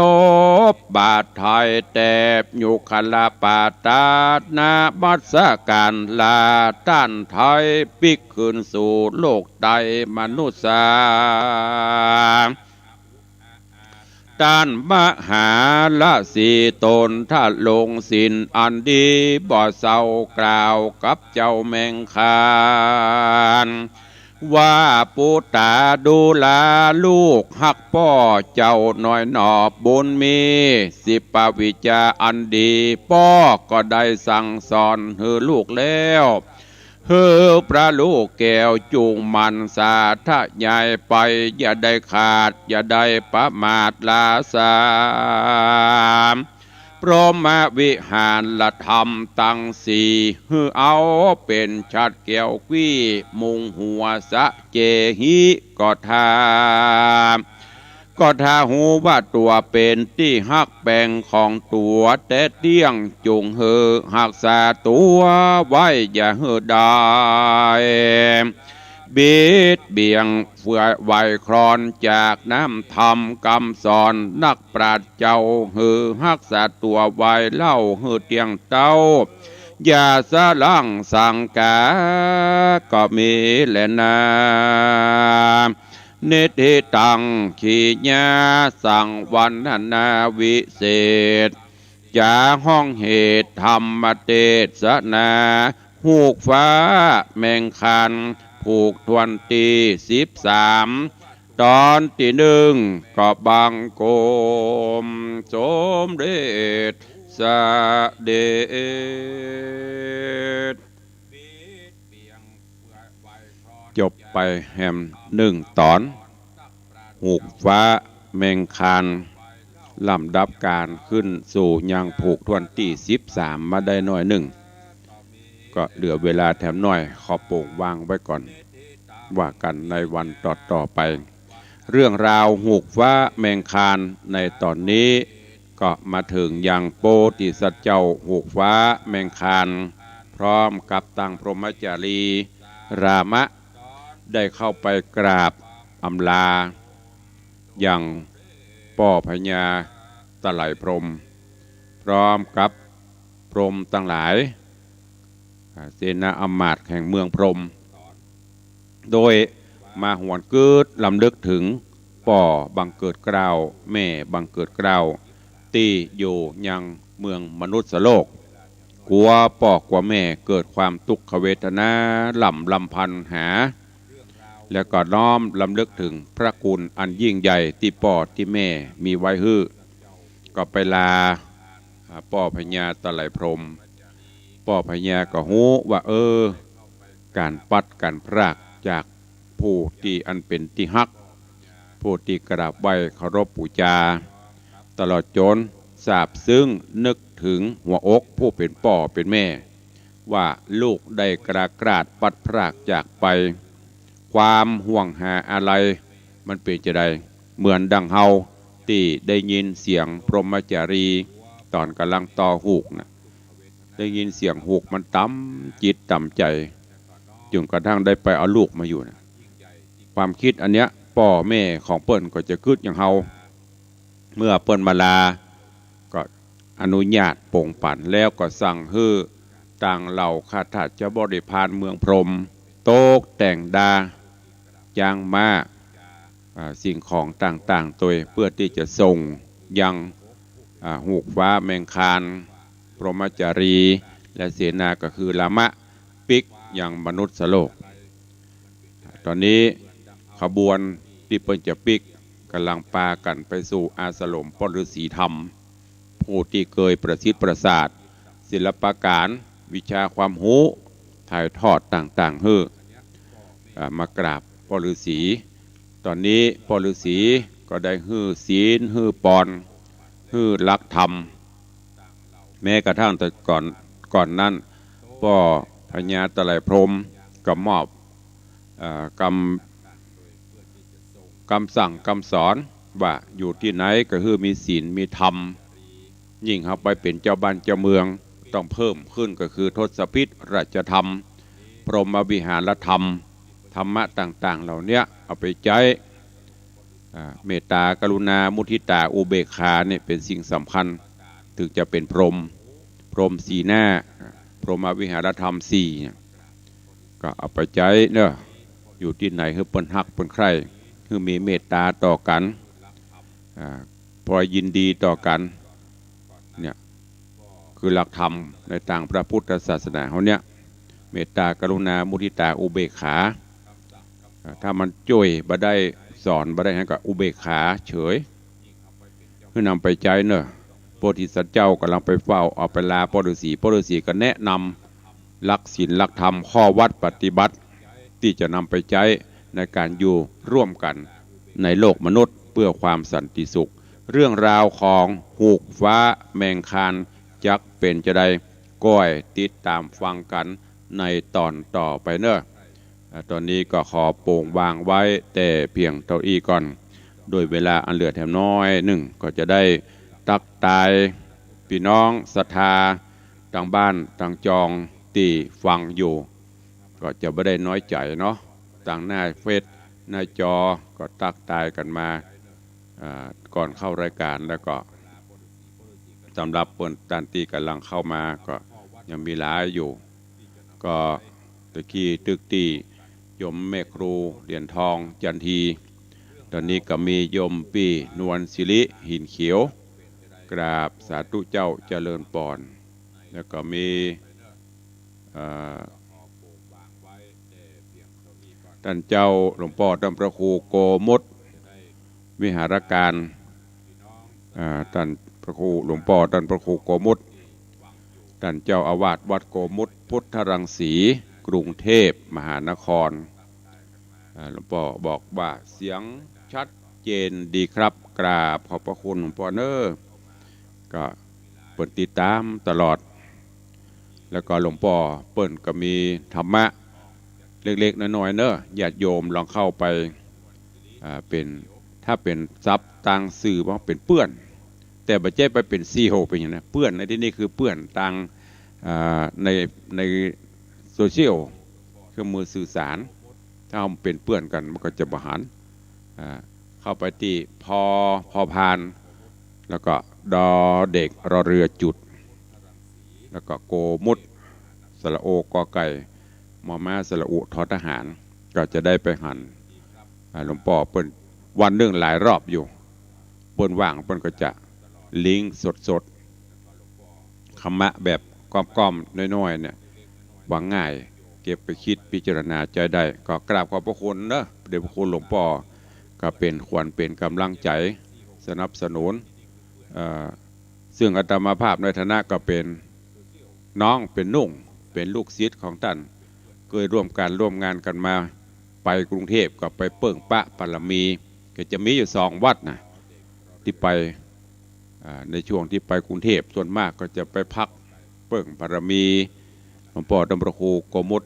บบาทไทยแตบยุคลาปาตานาบัสการลาต้านไทยปิกคืนสู่โลกใดมนุษย์ด้านมหาละสีตนถ้าลงสินอันดีบ่เศร้ากล่าวกับเจ้าแมงคานว่าปูตาดูแลลูกหักพ่อเจ้าน้อยหนอบบุญมีสิปวิจาอันดีพ่อก็ได้สั่งสอนให้ลูกแล้วเฮือพระลูกแก้วจูงมันสาทะใหญ่ไปอย่าได้ขาดอย่าได้ประมาทลาสาม พรหมวิหารละธรรมตั้งสี่ฮือเอาเป็นชัดแก้วกี้มุงหัวสะเจหิก็ถ้าหูว่าตัวเป็นที่หักแบ่งของตัวแต่เตี้ยงจุงเหอหักษาตัวไว้อย่าเหอได้บิดเบี่ยงเฟื่อไหวครอนจากน้ำธรรมคำสอนนักปราชญ์เจ้าหือหักษาตัวไว้เล่าหือเตียงเต้าอย่าสะลังสังกาก็มีแลนาเนติตังขีญาสังวันนาวิเศษจาห้องเหตุธรรมเทศนาหูกฟ้าแมงคันผูกทวนตี13ตอนที่1ก็บังโกมสมเด็จสเด็จจบไปแฮม1ตอนหูกฟ้าแมงคันลำดับการขึ้นสู่ยังผูกทวนที่13มาได้หน่อยหนึ่งก็เหลือเวลาแถมหน่อยขอโป่งวางไว้ก่อนว่ากันในวันต่อไปเรื่องราวหูกฟ้าแมงคานในตอนนี้ก็มาถึงยังโปธิสัตว์เจ้าหูกฟ้าแมงคานพร้อมกับตังพรหมจารีรามะได้เข้าไปกราบอำลาอย่างป่อพญาตะไหลพรหมพร้อมกับพรหมทั้งหลายเสนาอำมาตย์แห่งเมืองพรหมโดยมาหวนเกิดลำลึกถึงป่อบังเกิดเกล้าแม่บังเกิดเกล้าตีอยู่ยังเมืองมนุษย์โลกกลัวป่อกลัวแม่เกิดความทุกขเวทนาลำพันหาแล้วก็น้อมลำลึกถึงพระคุณอันยิ่งใหญ่ที่ป่อที่แม่มีไว้ฮื้อก็ไปลาป่อพญาตะไหลพรหมป่อพญาก็ฮู้ว่าการปัดการพรากจากผู้ที่อันเป็นที่ฮักผู้ที่กราบไหว้เคารพบูชาตลอดจนสาบซึ้งนึกถึงหัวอกผู้เป็นป่อเป็นแม่ว่าลูกได้กราดปัดพรากจากไปความห่วงหาอะไรมันเป็นจะได้เหมือนดังเฮาที่ได้ยินเสียงพรหมจารีตอนกำลังต่อหูกนะได้ยินเสียงหูกมันต่ำจิตต่ำใจจนกระทั่งได้ไปเอาลูกมาอยู่นะความคิดอันเนี้ยพ่อแม่ของเปิ้นก็จะคิดอย่างเฮาเมื่อเปิ้นมาลาก็อนุญาตโป่งปั่นแล้วก็สั่งให้ต่างเหล่าข้าทาสเจ้าบริพารเมืองพรหมโตกแต่งดาจางมาสิ่งของต่างๆตัวเพื่อที่จะส่งยังหูกฟ้าแมงคานพรหมจารีและเสนาก็คือลามะปิกยังมนุษย์โลกตอนนี้ขบวนที่เปิ้นจะปิกกำลังปากันไปสู่อาสลมปฤษีธรรมผู้ที่เคยประสิทธิ์ประสาทศิลปการวิชาความรู้ถ่ายทอดต่างๆให้มากราบปฤษีตอนนี้ปฤษีก็ได้ฮื้อศีลฮื้อปอนฮื้อลักธรรมแม้กระทั่งแต่ก่อนนั้นป่อพญาตะไหลพรหมก็มอบคำสั่งคำสอนว่าอยู่ที่ไหนก็คือมีศีลมีธรรมยิ่งเข้าไปเป็นเจ้าบ้านเจ้าเมืองต้องเพิ่มขึ้นก็คือทศพิธราชธรรมพรหมวิหารธรรมธรรมะต่างๆเหล่านี้เอาไปใช้เมตตากรุณามุทิตาอุเบกขาเนี่ยเป็นสิ่งสำคัญถึงจะเป็นพรหมสีหน้าพรหมวิหารธรรม4ก็เอาไปใช้เนอะอยู่ที่ไหนคือเปิ้นฮักเปิ้นใครคือมีเมตตาต่อกันพอยินดีต่อกันเนี่ยคือหลักธรรมในทางพระพุทธศาสนาเขาเนี่ยเมตตากรุณามุทิตาอุเบกขาถ้ามันจ่วยบ่ได้สอนบ่ได้ให้กับอุเบกขาเฉยคือนำไปใจเนอะโพธิสัตว์เจ้ากำลังไปเฝ้าเอาไปลาปฤษีก็แนะนำหลักศีลหลักธรรมข้อวัดปฏิบัติที่จะนำไปใช้ในการอยู่ร่วมกันในโลกมนุษย์เพื่อความสันติสุข เรื่องราวของหูกฟ้าแมงคานจักเป็นจะได้ก้อยติดตามฟังกันในตอนต่อไปเนอะตอนนี้ก็ขอโป่งวางไว้แต่เพียงเท่าอี้ก่อนโดยเวลาอันเหลือแถมน้อยหนึ่งก็จะได้ตักตายพี่น้องศรัทธาทางบ้านทางจองตีฟังอยู่ก็จะไม่ได้น้อยใจเนาะต่างหน้าเฟซหน้าจอก็ตักตายกันมาก่อนเข้ารายการแล้วก็สำหรับเปิดตันตีกำลังเข้ามาก็ยังมีหลายอยู่ก็ตะกี้ตึกตียมแม่ครูเหรียญทองจันทีตอนนี้ก็มียมปีนวลศิริหินเขียวกราบสาธุเจ้าเจริญปอนแล้วก็มีท่านเจ้าหลวงพ่อท่านพระครูโกมุตวิหารการท่านพระครูหลวงพ่อท่านพระครูโกมุตท่านเจ้าอาวาสวัดโกมุตพุทธรังสีกรุงเทพมหานครหลวงพ่อบอกว่าเสียงชัดเจนดีครับกราบขอบพระคุณหลวงพ่อเนอก็เปิดติดตามตลอดแล้วก็หลวงพ่อเปิ่นก็มีธรรมะเล็กๆน้อยๆเนอะญาติโยมลองเข้าไปเป็นถ้าเป็นซับต่างสื่อว่าเป็นเปื้อนแต่บัจเจไปเป็นซีโฮเป็นอย่างนั้นเปื้อนในที่นี้คือเปื้อนต่างในโซเชียลเครื่องมือสื่อสารถ้าเอาเป็นเปื้อนกันมันก็จะบหันเข้าไปที่พอพานแล้วก็ดอเด็กรอเรือจุดแล้วก็โกมุดสระโอกอไก่มอม้าสระอุทอทหารก็จะได้ไปหันหลวงพ่อเปิ้นวันหนึ่งหลายรอบอยู่เปิ้นว่างเปิ้นก็จะลิงก์สดๆคำมะแบบก้อมๆน้อยๆเนี่ยหวังง่ายเก็บไปคิดพิจารณาใจได้ก็กราบขอบพระคุณเนอะเดชพระคุณหลวงพ่อก็เป็นควรเป็นกำลังใจสนับสนุนซึ่งอาตมาภาพในฐานะก็เป็นน้องเป็นนุ่งเป็นลูกศิษย์ของท่านเคยร่วมงานกันมาไปกรุงเทพก็ไปเปิ่งปะปารมีก็จะมีอยู่2 วัดนะที่ไปในช่วงที่ไปกรุงเทพส่วนมากก็จะไปพักเปิ่งปารมีหลวงพ่อดำรงครูโกมุต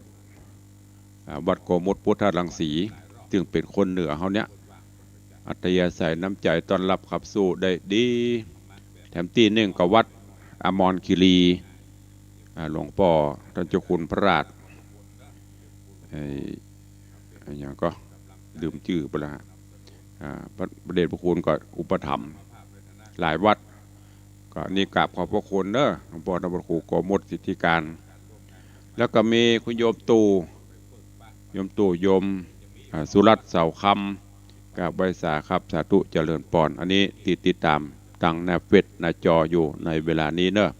วัดโกมุตพุทธรังสีซึ่งเป็นคนเหนือเขาเนี้ยอัตยาศัยน้ำใจต้อนรับขับสู้ได้ดีแถมที่หนึ่งกับวัดอมรคีรีหลวงพ่อท่านเจ้าคุณพระราชอย่างก็ดื่มชื่อไปแล้วพระเดชพระคุณก็อุปถัมภ์หลายวัดก็นี่กราบขอบพระคุณเนอะหลวงพ่อท่านพระครูโกมุตสิทธิการแล้วก็มีคุณโยมตู่โยมสุรัตน์เสาคำกับใบสาครับสาธุเจริญปอนอันนี้ติดตามตั้งหน้าเฟซหน้าจออยู่ในเวลานี้เนอะ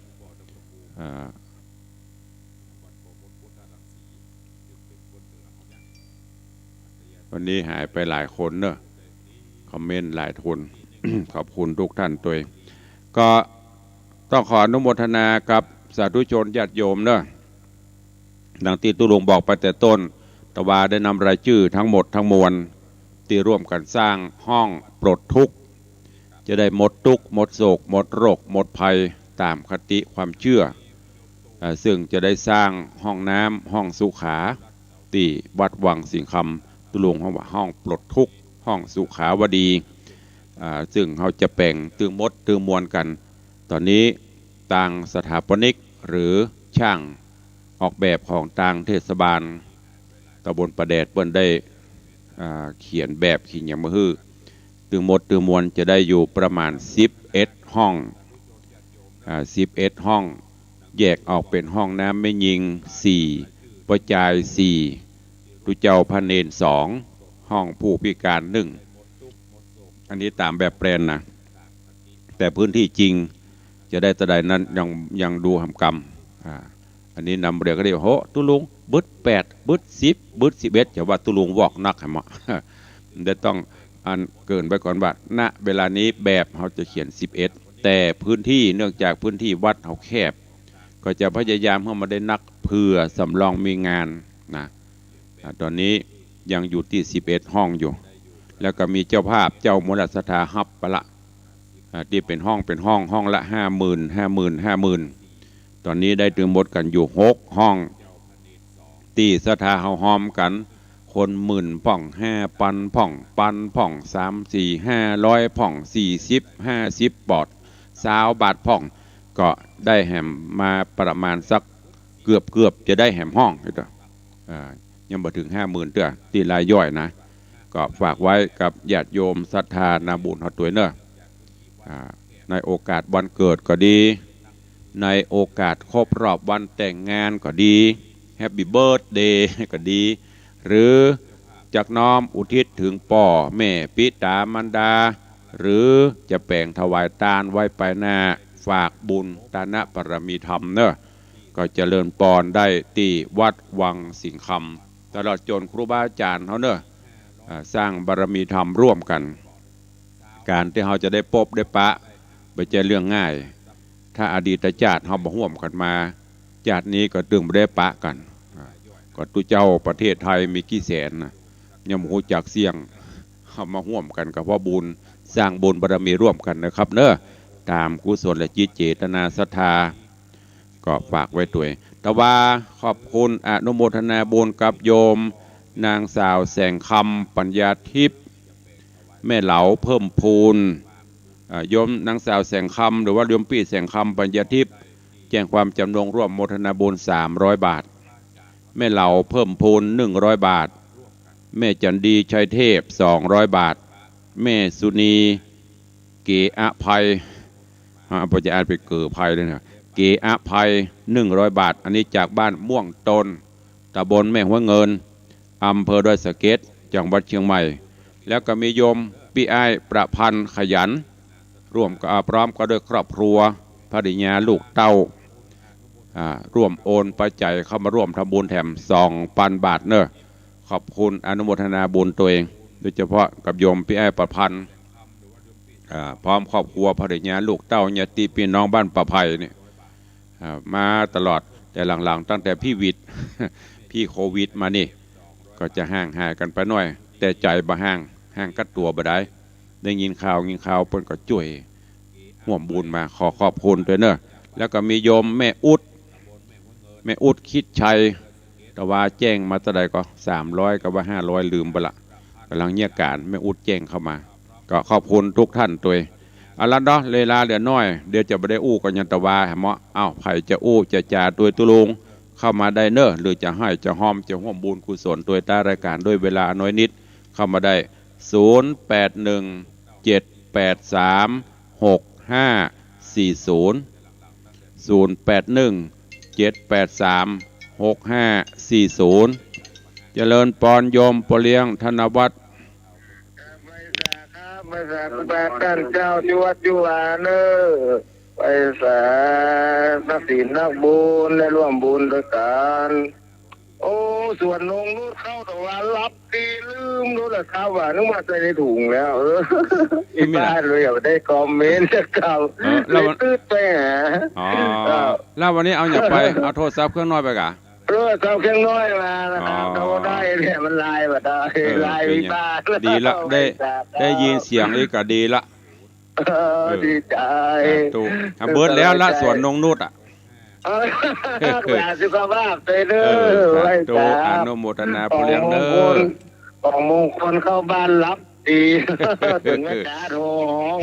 วันนี้หายไปหลายคนเนอะคอมเมนต์หลายคน ขอบคุณทุกท่านตัวเองก็ต้องขออนุโมทนากับสาธุชนญาติโยมเนอะดังที่ตุลุงบอกไปแต่ต้นตวาได้นำรายชื่อทั้งหมดทั้งมวลที่ร่วมกันสร้างห้องปลดทุกข์จะได้หมดทุกข์หมดโศกหมดโรคหมดภัยตามคติความเชื่อซึ่งจะได้สร้างห้องน้ำห้องสุขาที่วัดวังสิงคำตุลุงว่าห้องปลดทุกข์ห้องสุขาวดีซึ่งเขาจะแบ่งตึงมดตึงมวลกันตอนนี้ต่างสถาปนิกหรือช่างออกแบบของต่างเทศบาลตำบลประแดดเปิ้นได้เขียนแบบขีดอย่างมือตึงมดตึงมวลจะได้อยู่ประมาณ11 ห้อง11 ห้องแยกออกเป็นห้องน้ำไม่ยิง4ประจาย4ตุเจ้าพระเนร2ห้องผู้พิการ1อันนี้ตามแบบแปลนนะแต่พื้นที่จริงจะได้ตะไดนั้นยังดูหำกรรมอันนี้นำเรียกก็ได้โหตุลุงบึด8บึด10บึด11จะว่าตุลุงวอกนักให้เหมาะได้ต้องอันเกินไปก่อนว่าณเวลานี้แบบเขาจะเขียน11แต่พื้นที่เนื่องจากพื้นที่วัดเขาแคบก็จะพยายามให้มาได้นักเพื่อสำรองมีงานนะตอนนี้ยังอยู่ที่11 ห้องอยู่แล้วก็มีเจ้าภาพเจ้ามรสถาฮับปะละ ที่เป็นห้องละ50,000 ตอนนี้ได้ถึงหมดกันอยู่6 ห้องตีสถาเฮาหอมกันคน10,000 พ่อง5,000 พ่องพ่อง3 4 500 พ่อง40 50 ปอด20 บาทพ่องก็ได้แหมมาประมาณสักเกือบจะได้แหมห้องยังบ่ถึง50,000เด้อตีรายย่อยนะก็ฝากไว้กับญาติโยมศรัทธานาบุญฮอดตัวเนอะในโอกาสวันเกิดก็ดีในโอกาสครบรอบวันแต่งงานก็ดีแฮปปี้เบิร์ธเดย์ก็ดีหรือจากน้อมอุทิศถึงพ่อแม่ปิตามารดาหรือจะแปลงถวายทานไว้ไปหน้าฝากบุญตานะปรมีธรรมเนอะก็เจริญปอนได้ที่วัดวังสิงห์คำตลอดจนครูบาอาจารย์เขาเนอะสร้างบารมีธรรมร่วมกันการที่เขาจะได้พบได้ปะไม่ใช่เรื่องง่ายถ้าอดีตชาติเขาบ่ร่วมกันมาชาตินี้ก็ตึงไม่ได้ปะกันก็ตุเจ้าประเทศไทยมีกี่แสนนะยังหูจักเสี่ยงเขามาร่วมกันกับพ่อบุญสร้างบุญบารมีร่วมกันนะครับเนอะตามกุศลและจิตเจตนาศรัทธาก็ฝากไว้ตัวแต่ว่าขอบคุณอนุโมทนาบุญกับโยมนางสาวแสงคำปัญญาทิพย์แม่เหลาเพิ่มพูนโยมนางสาวแสงคำหรือว่าโยมปี่แสงคำปัญญาทิพย์แจ้งความจำนงร่วมโมทนาบุญ300 บาทแม่เหลาเพิ่มพูน100 บาทแม่จันดีชัยเทพ200 บาทแม่สุนีเกอภัยปัญญาไปเกิดภัยเลยนะเกอภัย100 บาทอันนี้จากบ้านม่วงตนตำบลแม่หัวเงินอำเภอดอยสะเก็ดจังหวัดเชียงใหม่แล้วก็มีโยมพี่อ้ายประพันธ์ขยันร่วมกับพร้อมก็ด้วยครอบครัวภริยาลูกเต้าร่วมโอนปัจจัยเข้ามาร่วมทำบุญแถม2,000 บาทเนอะขอบคุณอนุโมทนาบุญตัวเองโดยเฉพาะกับโยมพี่อ้ายประพันธ์พร้อมครอบครัวภริยาลูกเต้าญาติพี่น้องบ้านประไพเนี่ยมาตลอดแต่หลังๆตั้งแต่พี่วิทย์พี่โควิดมานี่ก็จะห่างหายกันไปหน่อยแต่ใจบ่ห่างกัดตัวบ่ได้ยินข่าวเพิ่นก็ช่วยห่วมบุญมาขอบคุณด้วยเนอะแล้วก็มีโยมแม่อุดคิดชัยแต่ว่าแจ้งมาเท่าใดก็300กับว่า500ลืมไปละกำลังเงียบการแม่อุดแจ้งเข้ามาก็ขอบคุณทุกท่านตัวเอาละเนาะเวลาเหลือน้อยเดี๋ยวจะไม่ได้อู้กันยันตะวาเหมาะไผ่จะอู้จะจ่าตัวตุลุงเข้ามาได้เนอะหรือจะให้จะห้อมจะห่วมบุญกุศลตัวใต้รายการด้วยเวลาน้อยนิดเข้ามาได้0817836540 เจริญปอนโยมปเลี้ยงธนวัฒน์ไม่สาคุณตาท่านเจ้าที่วัดจุฬาเนอไปสานักศีลนักบุญและร่วมบุญด้วยกันโอ้ส่วนลงนู้นเข้าแต่ว่ารับดีลืมนู้นแหละครับว่านึกว่าใส่ในถุงแล้วที่บ้านเลยอย่าได้คอมเมนต์จะเก่าเลยตื้อไปหาแล้ววันนี้เอาอย่าไปเอาโทรศัพท์เครื่องน้อยไปกะเจ้าเครื่องน้อยมานะครับเขาได้เนี่ยมันลายแบบลายวิบากดีละได้ยินเสียงนี่ก็ดีละดีใจถูกเบิร์ดแล้วละสวนนงนุชสุขภาพเด้อไว้จ้าอนุโมทนาผู้เลี้ยงเด้อของมงคลเข้าบ้านรับดีถึงแม่จ๋าโทรห้อง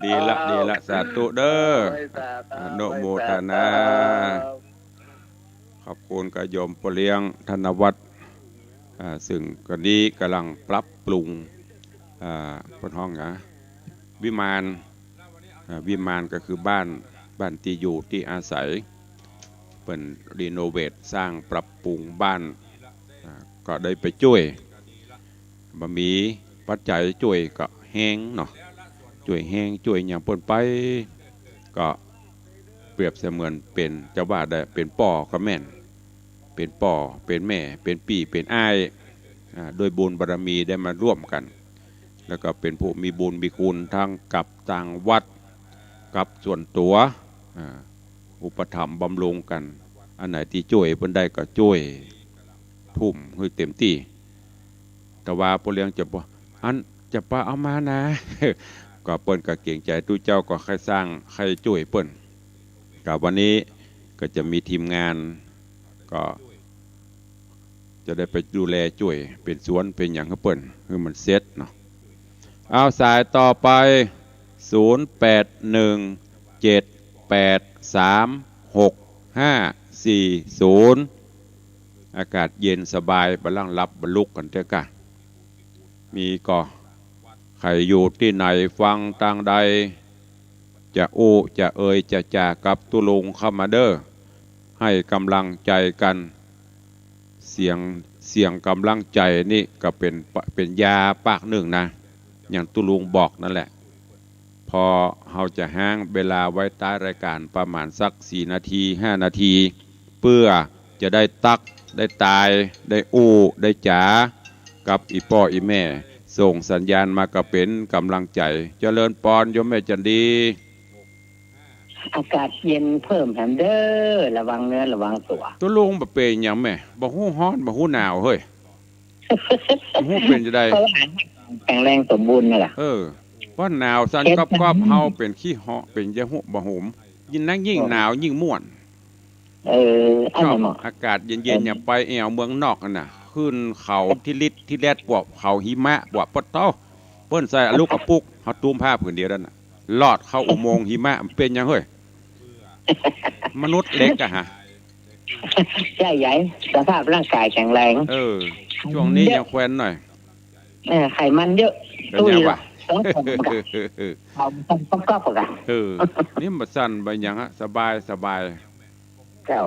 ดีละสาธุเด้ออนุโมทนาขอบคุณกยมปเลี้ยงธนวัฒน์ซึ่งก็นี้กำลังปรับปรุงบนห้องวิมานก็คือบ้านที่อยู่ที่อาศัยเป็นรีโนเวทสร้างปรับปรุงบ้านก็ได้ไปช่วยบ่มีปัจจัยช่วยก็แห้งเนาะช่วยแห้งช่วยอย่างปนไปก็เปรียบเสมือนเป็นจะว่าได้เป็นป่อก็แม่นเป็นป่อเป็นแม่เป็นปี่เป็นอ้ายโดยบุญบารมีได้มาร่วมกันแล้วก็เป็นผู้มีบุญมีคุณทั้งกับต่างวัดกับส่วนตัวอุปถัมภ์บำรุงกันอันไหนที่ช่วยเพิ่นได้ก็ช่วยทุ่มให้เต็มที่แต่ว่าผู้เลี้ยงจะบอกอันจะปาเอามานะ ก็เปิ้นก็เก่งใจตู้เจ้าก็ใครสร้างใครช่วยเปิ้นกับวันนี้ก็จะมีทีมงานก็จะได้ไปดูแลช่วยเป็นสวนเป็นอย่างให้เปิ้นคือมันเซ็ตเนาะเอาสายต่อไป0817836540อากาศเย็นสบายบัลลังก์รับบรรลุกกันเถอะกะมีก็ใครอยู่ที่ไหนฟังต่างใดจะอู้จะเอ่ยจะจ่ากับตุลุงเข้ามาเด้อให้กำลังใจกันเสียงกำลังใจนี่ก็เป็นยาปากหนึ่งนะอย่างตุลุงบอกนั่นแหละพอเราจะห้างเวลาไว้ใต้รายการประมาณสัก4 นาที5 นาทีเพื่อจะได้ตักได้ตายได้อู้ได้จ๋ากับอีพ่ออีแม่ส่งสัญญาณมาก็เป็นกำลังใจเจริญปอนโยมแม่จันดีอากาศเย็นเพิ่มแถมเด้อระวังเนื้อระวังตัวตัวลุงบ่เป็นหยังแม่บ่ฮู้ร้อนบ่ฮู้หนาวเฮ้ยบ่ฮู้เป็นจะได้แข็งแรงสมบูรณ์นี่ล่ะว่าหนาวสั่นก๊อบๆเฮาเป็นขี้เหาะเป็นยะหุบ่หุมยิ่งนักยิ่งหนาวยิ่งม่วนอันไหนหมออากาศเย็นๆอย่าไปแอวเมืองนอกน่ะขึ้นเขาที่ลิดที่แลดพวกเขาหิมะพวกปะเต้าเปิ้นใส่ลูกกระปุกเฮาตุ้มผ้าผืนเดียวนั่นน่ะลอดเข้าอุโมงค์หิมะเป็นยังเฮ้ยมนุษย์เล็กอะฮะใช่ใหญ่สภาพร่างกายแข็งแรงช่วงนี้ยังแควนหน่อยไขมันเยอะตุ้ยว่ะเขาต้องก๊อบกันนี่มาสั่นไปยังฮะสบายเจ้า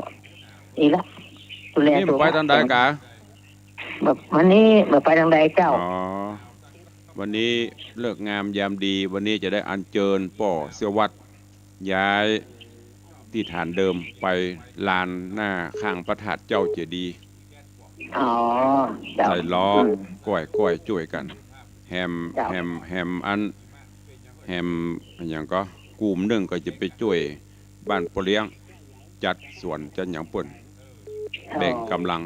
อีละนี่ไปทางใดกะวันนี้ไปทางใดเจ้าวันนี้เลิกงามยามดีวันนี้จะได้อัญเชิญป่อเสวัตย้ายที่ฐานเดิมไปลานหน้าข้างพระธาตุเจ้าเจดีย์ใส่ล้อก้อยช่วยกันแฮมอันแฮมอย่างก็กลุ่มหนึ่งก็จะไปช่วยบ้านปเลี้ยงจัดสวนจันอย่างป่นแบ่งกำลัง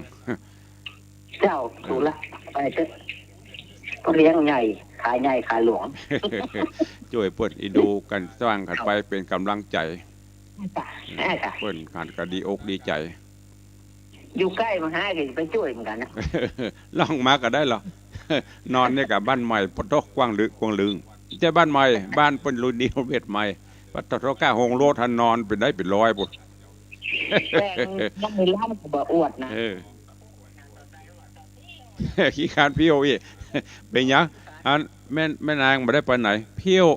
เจ้าถูกละไปเถอะปเลี้ยงใหญ่ขายใหญ่ขายหลวงช่วยป่นอีดูกันสร้างกันไปเป็นกำลังใจป่นการกระดีอกดีใจอยู่ใกล้มาหากันไปช่วยเหมือนกันนะลองมาก็ได้หรอนอนเนี่ยกับบ้านใหม่ปตกกว้างลึงจะบ้านใหม่บ้านเป็นรุ่นนี้เวทใหม่ปตกก้าหงโลทันนอนเป็นได้เป็น100ปุ๊บต้องมีล่ามกับบ่อวดนะขี้คานเพี้ยวอีเป็นยังอันแม่นางมาได้ไปไหนเพี้ยว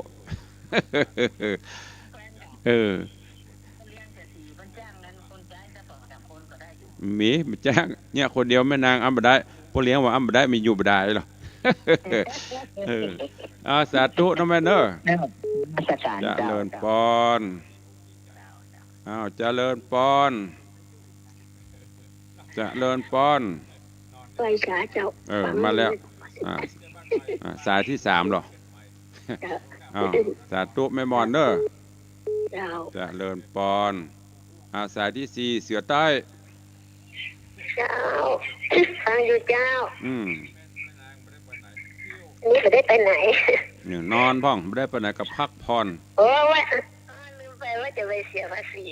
มีมาจ้างเนี่ยคนเดียวแม่นางอ้ำบ่ได้พ่อเลี้ยงว่าอ้ำบ่ได้มีอยู่บ่ได้หรอกสาธุนะแม่เด้อเจริญพรเจริญพรไปสาเจ้ามาแล้วสายที่3หรอสาธุแม่มอนเด้อเจริญพรสายที่4เสือใต้เจ้าฟังอยู่เจ้านี่ไม่ได้ไปไหนเนี่ยนอนพ่องไม่ได้ไปไหนกับพักผ่อนว่าลืมไปว่าจะไปเสียภาษี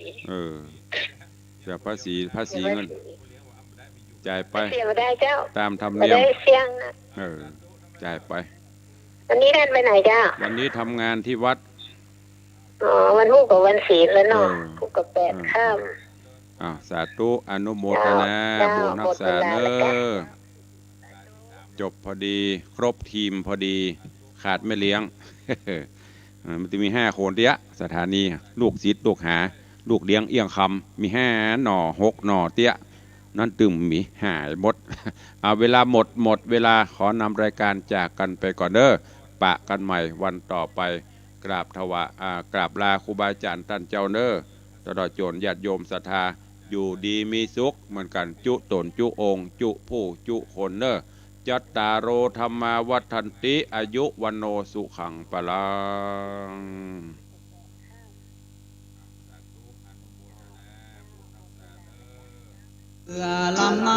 เสียภาษีเงินจ่ายไปเสียไม่ได้เจ้าตามธรรมเนียมเสียงจ่ายไปวันนี้ท่านไปไหนเจ้าวันนี้ทำงานที่วัดวันฮู้กับวันศีลแล้วเนาะฮู้กับ8 ค่ำสาธุอนุโมทนาบุญรักษาเด้อจบพอดีครบทีมพอดีขาดไม่เลี้ยงมันจะมี5 คนเตี้ยสถานีลูกศิษย์ลูกหาลูกเลี้ยงเอี้ยงคำมี5 หน่อ6 หน่อเตี้ยนั่นตึมมีหายหมดเวลาหมดเวลาขอนำรายการจากกันไปก่อนเด้อปะกันใหม่วันต่อไปกราบลาครูบาอาจารย์ท่านเจ้าเด้อตลอดจนญาติโยมศรัทธาอยู่ดีมีสุขเหมือนกันจุตนจุองค์จุผู้จุคนเนอจัตตารโอธรรมาวัฏันติอายุวันโนสุขังปะลังลำน้